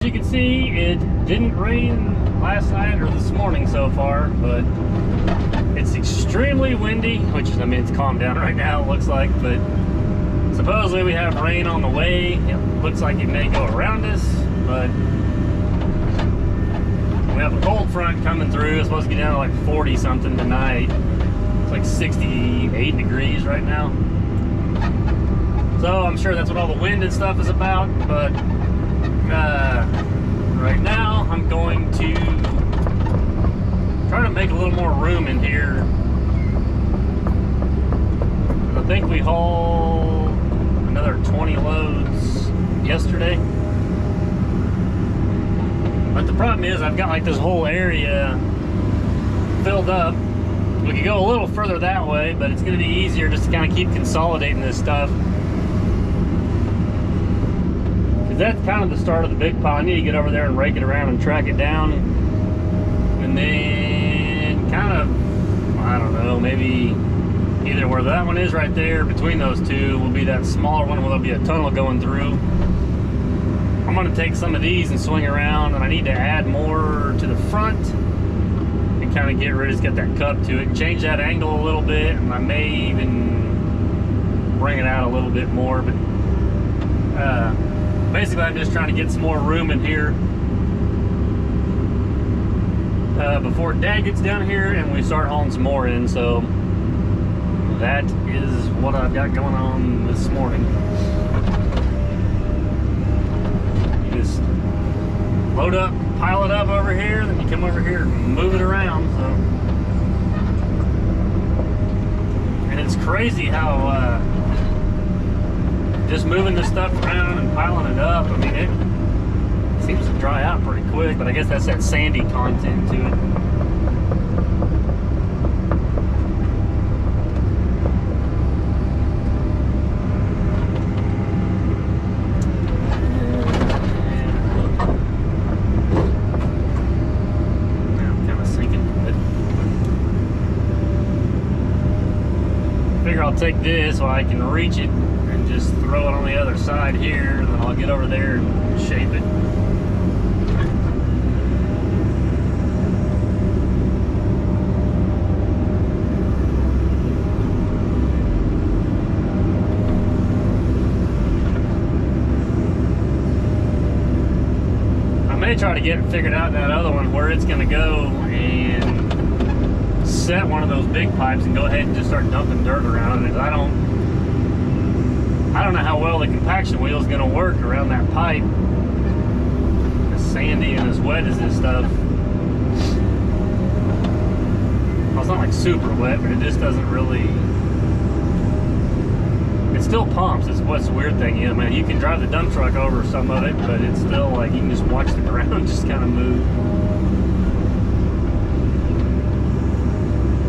you can see, it didn't rain last night or this morning so far, but it's extremely windy, which, I mean, it's calmed down right now, it looks like, but supposedly we have rain on the way. It looks like it may go around us, but we have a cold front coming through. It's supposed to get down to like 40 something tonight. It's like 68 degrees right now. So I'm sure that's what all the wind and stuff is about, but right now I'm going to try to make a little more room in here. I think we hauled another 20 loads yesterday. But the problem is I've got like this whole area filled up. We could go a little further that way, but it's going to be easier just to kind of keep consolidating this stuff. That's kind of the start of the big pile. I need to get over there and rake it around and track it down. And then kind of, I don't know, maybe either where that one is right there, between those two, will be that smaller one where there'll be a tunnel going through. I'm going to take some of these and swing around, and I need to add more to the front and kind of get rid of, just get that cup to it and change that angle a little bit. And I may even bring it out a little bit more, but basically, I'm just trying to get some more room in here before Dad gets down here and we start hauling some more in. So that is what I've got going on this morning. You just load up, pile it up over here, then you come over here and move it around. So, and it's crazy how just moving this stuff around and piling it up, I mean, it seems to dry out pretty quick, but I guess that's that sandy content to it. Now I'm kind of sinking, but I figure I'll take this so I can reach it. Just throw it on the other side here, and then I'll get over there and shape it. I may try to get it figured out, that other one, where it's going to go, and set one of those big pipes and go ahead and just start dumping dirt around it. I don't know how well the compaction wheel is going to work around that pipe. As sandy and as wet as this stuff. Well, it's not like super wet, but it just doesn't really... It still pumps. It's what's the weird thing. Yeah, man, you can drive the dump truck over some of it, but it's still like you can just watch the ground just kind of move.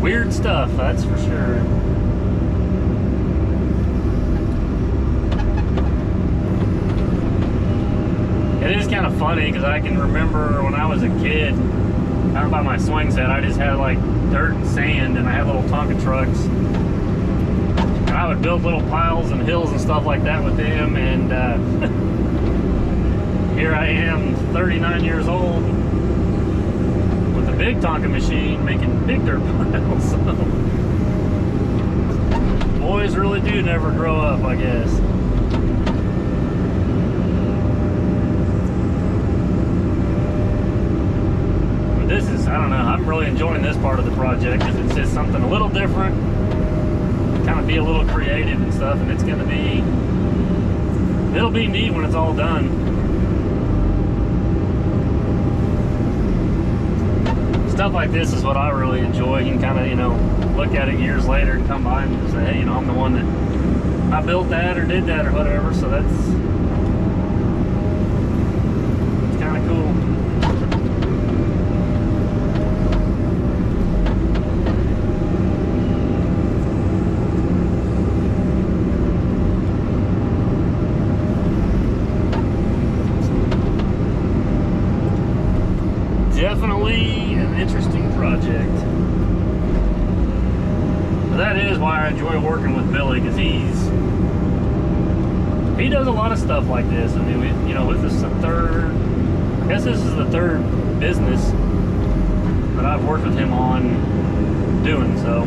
Weird stuff, that's for sure. It is kind of funny because I can remember when I was a kid, out by my swing set, I just had like dirt and sand, and I had little Tonka trucks. And I would build little piles and hills and stuff like that with them, and here I am, 39 years old, with a big Tonka machine making big dirt piles. So, boys really do never grow up, I guess. This is, I don't know, I'm really enjoying this part of the project because it's just something a little different, kind of be a little creative and stuff, and it's going to be, it'll be neat when it's all done. Stuff like this is what I really enjoy. You can kind of, you know, look at it years later and come by and say, hey, you know, I'm the one that I built that or did that or whatever, so it's kind of cool. Definitely an interesting project. But that is why I enjoy working with Billy, because he does a lot of stuff like this. I mean, you know, with this the third guess this is the third business that I've worked with him on doing so.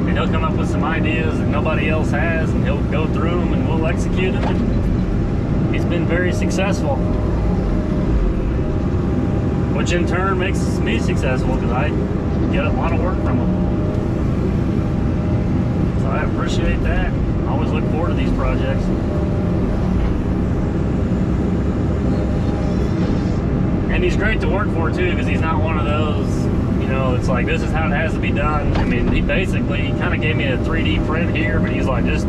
And he'll come up with some ideas that nobody else has, and he'll go through them and we'll execute them. And he's been very successful, which in turn makes me successful because I get a lot of work from him. So I appreciate that. I always look forward to these projects. And he's great to work for too, because he's not one of those, you know, it's like, this is how it has to be done. I mean, he basically kind of gave me a 3D print here, but he's like, just,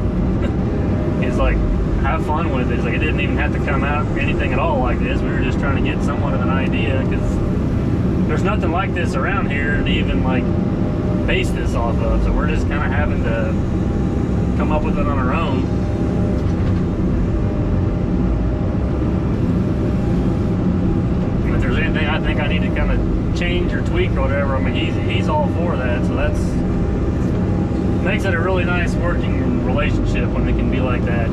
he's like, have fun with it. He's like, it didn't even have to come out anything at all like this. We were just trying to get somewhat of an idea, because there's nothing like this around here to even like base this off of. So we're just kind of having to come up with it on our own. If there's anything I think I need to kind of change or tweak or whatever, I mean, he's all for that. So that's makes it a really nice working relationship when it can be like that.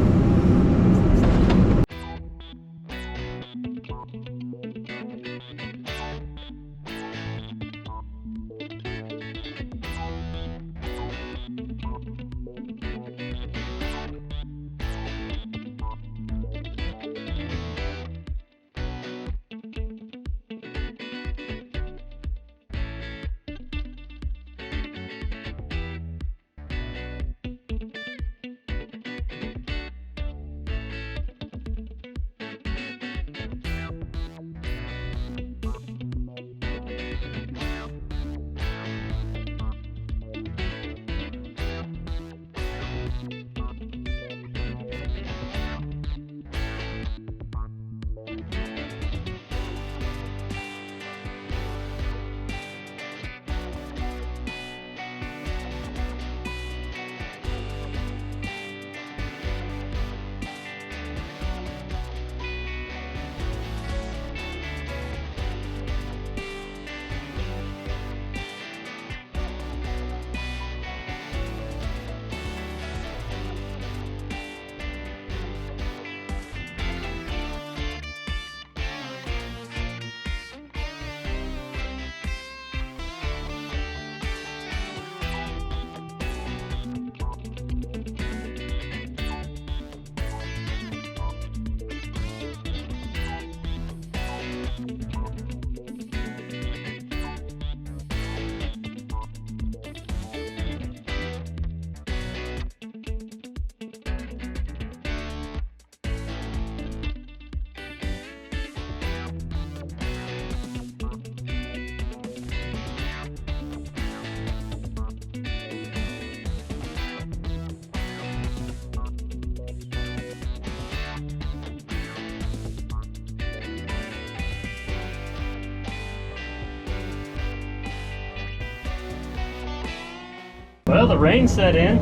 Well, the rain set in,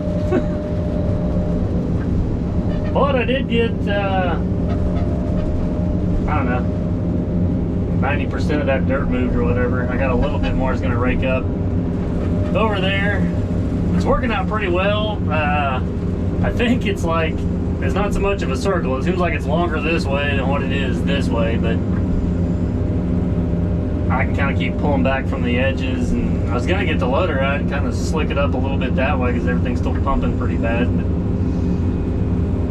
but I did get, I don't know, 90% of that dirt moved or whatever. I got a little bit more is going to rake up over there. It's working out pretty well. I think it's like, it's not so much of a circle. It seems like it's longer this way than what it is this way, but I can kind of keep pulling back from the edges, and I was going to get the loader out and kind of slick it up a little bit that way because everything's still pumping pretty bad.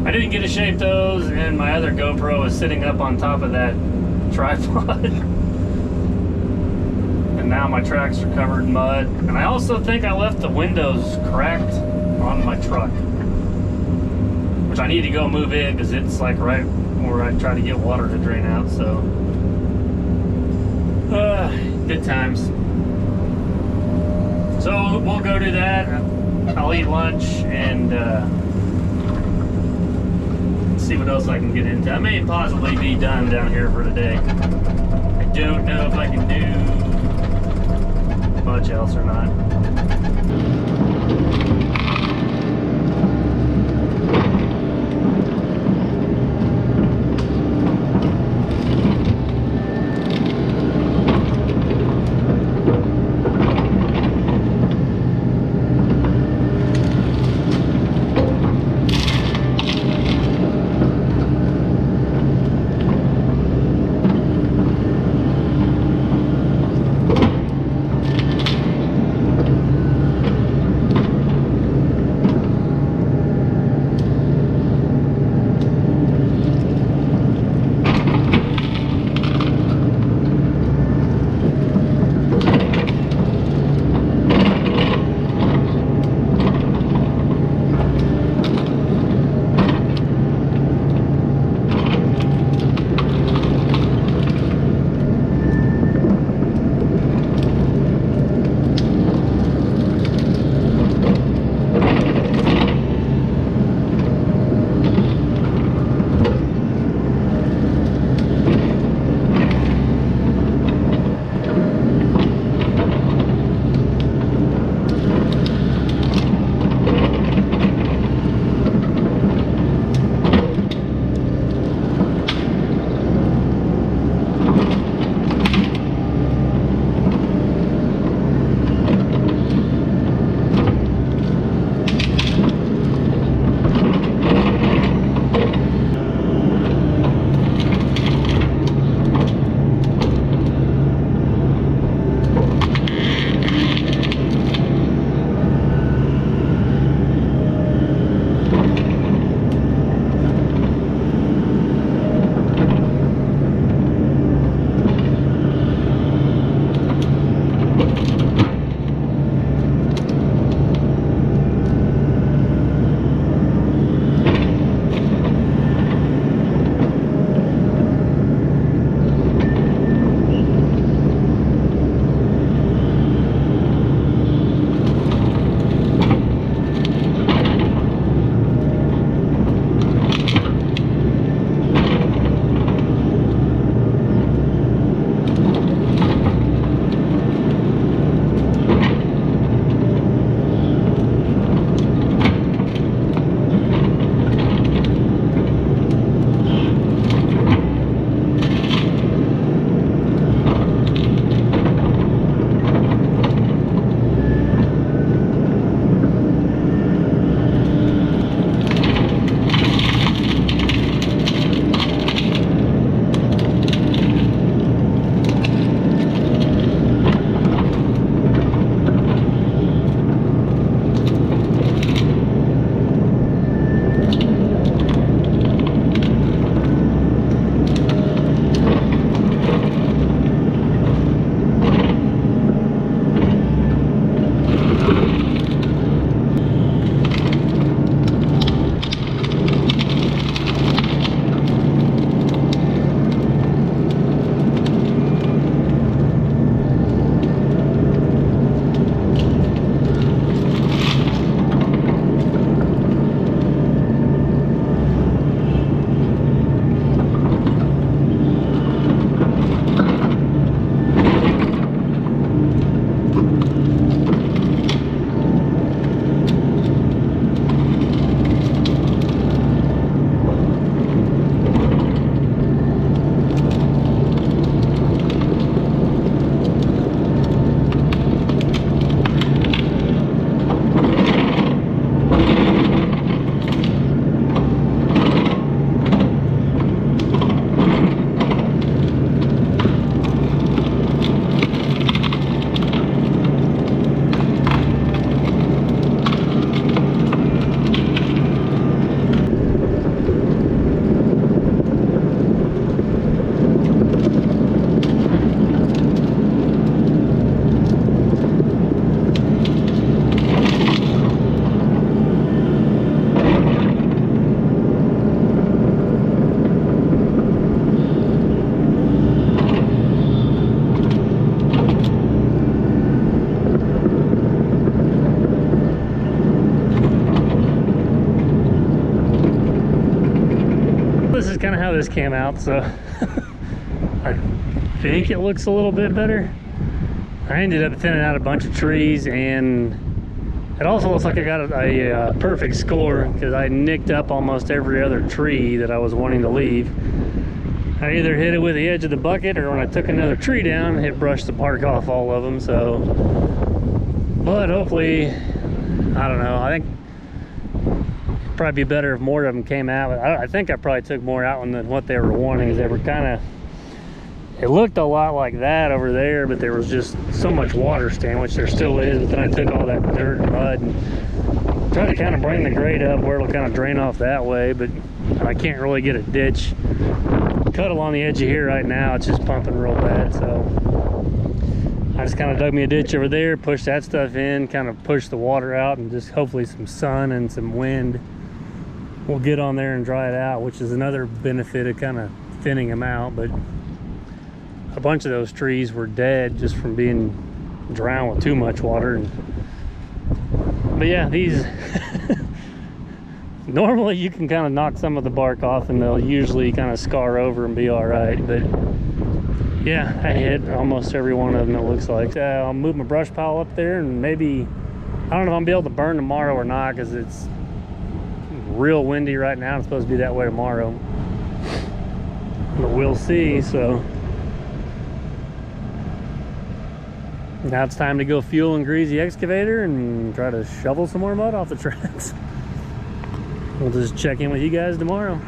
But I didn't get to shape those, and my other GoPro is sitting up on top of that tripod. And now my tracks are covered in mud. And I also think I left the windows cracked on my truck, which I need to go move in because it's like right where I try to get water to drain out. So good times. So we'll go do that. I'll eat lunch and see what else I can get into. I may possibly be done down here for today. I don't know if I can do much else or not. this came out, so I think it looks a little bit better. I ended up thinning out a bunch of trees, and it also looks like I got a perfect score because I nicked up almost every other tree that I was wanting to leave. I either hit it with the edge of the bucket, or when I took another tree down, it brushed the bark off all of them. So, but hopefully, I don't know. I think it'd probably be better if more of them came out. I think I probably took more out than what they were wanting. They were kind of, it looked a lot like that over there, but there was just so much water stand, which there still is. But then I took all that dirt and mud and tried to kind of bring the grade up where it'll kind of drain off that way, but I can't really get a ditch cut along the edge of here right now. It's just pumping real bad, so I just kind of dug me a ditch over there, pushed that stuff in, kind of pushed the water out, and just hopefully some sun and some wind will get on there and dry it out, which is another benefit of kind of thinning them out. But a bunch of those trees were dead just from being drowned with too much water. But yeah, these normally you can kind of knock some of the bark off and they'll usually kind of scar over and be all right. But yeah, I hit almost every one of them, it looks like. I'll move my brush pile up there, and maybe, I don't know if I'm gonna be able to burn tomorrow or not, because it's real windy right now. It's supposed to be that way tomorrow, but we'll see. So now it's time to go fuel and grease the excavator and try to shovel some more mud off the tracks. We'll just check in with you guys tomorrow.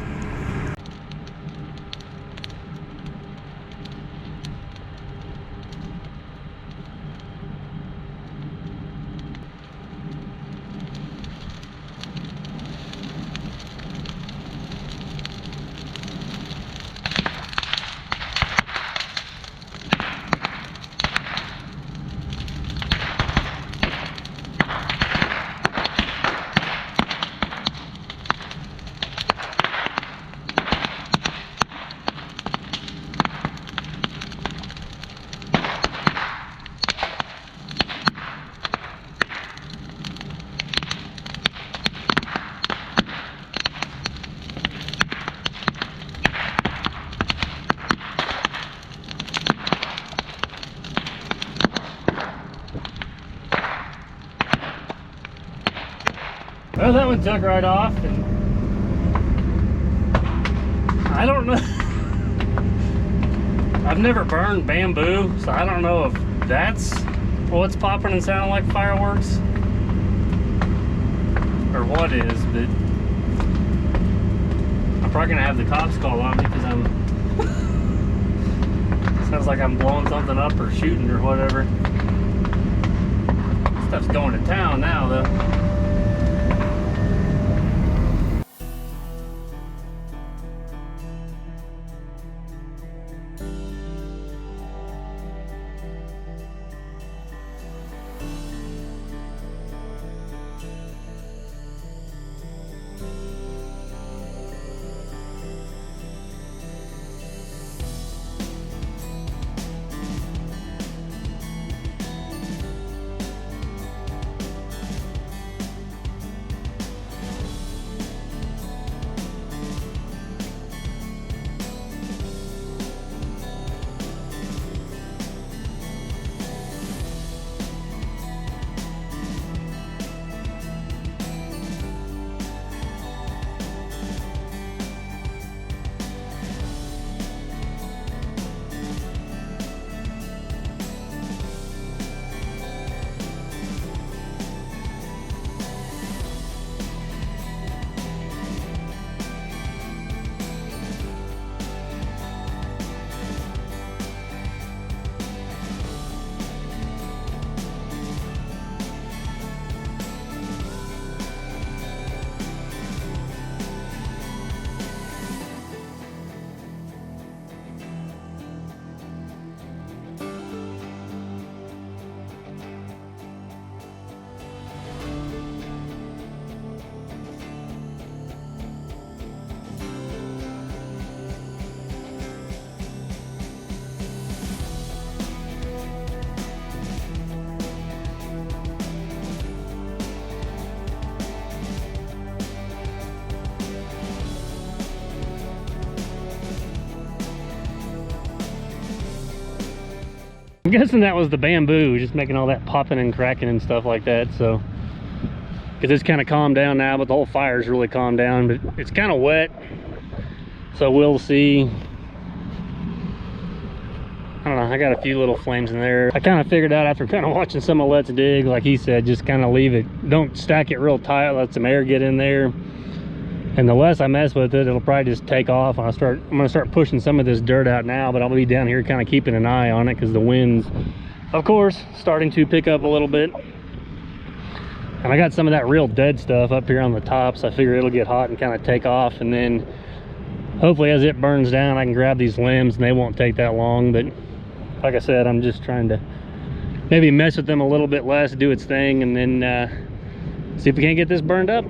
Well, that one took right off, and I don't know. I've never burned bamboo, so I don't know if that's what's popping and sounding like fireworks or what is, but I'm probably gonna have the cops call on me because I'm sounds like I'm blowing something up or shooting or whatever. Stuff's going to town now, though. I'm guessing that was the bamboo just making all that popping and cracking and stuff like that. So because it's kind of calmed down now, but the whole fire's really calmed down, but it's kind of wet, so we'll see. I don't know, I got a few little flames in there. I kind of figured out after kind of watching some of Let's Dig, like he said, just kind of leave it, don't stack it real tight, let some air get in there. And the less I mess with it, it'll probably just take off. I'm gonna start pushing some of this dirt out now, but I'll be down here kind of keeping an eye on it because the wind's, of course, starting to pick up a little bit. And I got some of that real dead stuff up here on the top, so I figure it'll get hot and kind of take off. And then hopefully as it burns down, I can grab these limbs and they won't take that long. But like I said, I'm just trying to maybe mess with them a little bit less, do its thing, and then see if we can't get this burned up.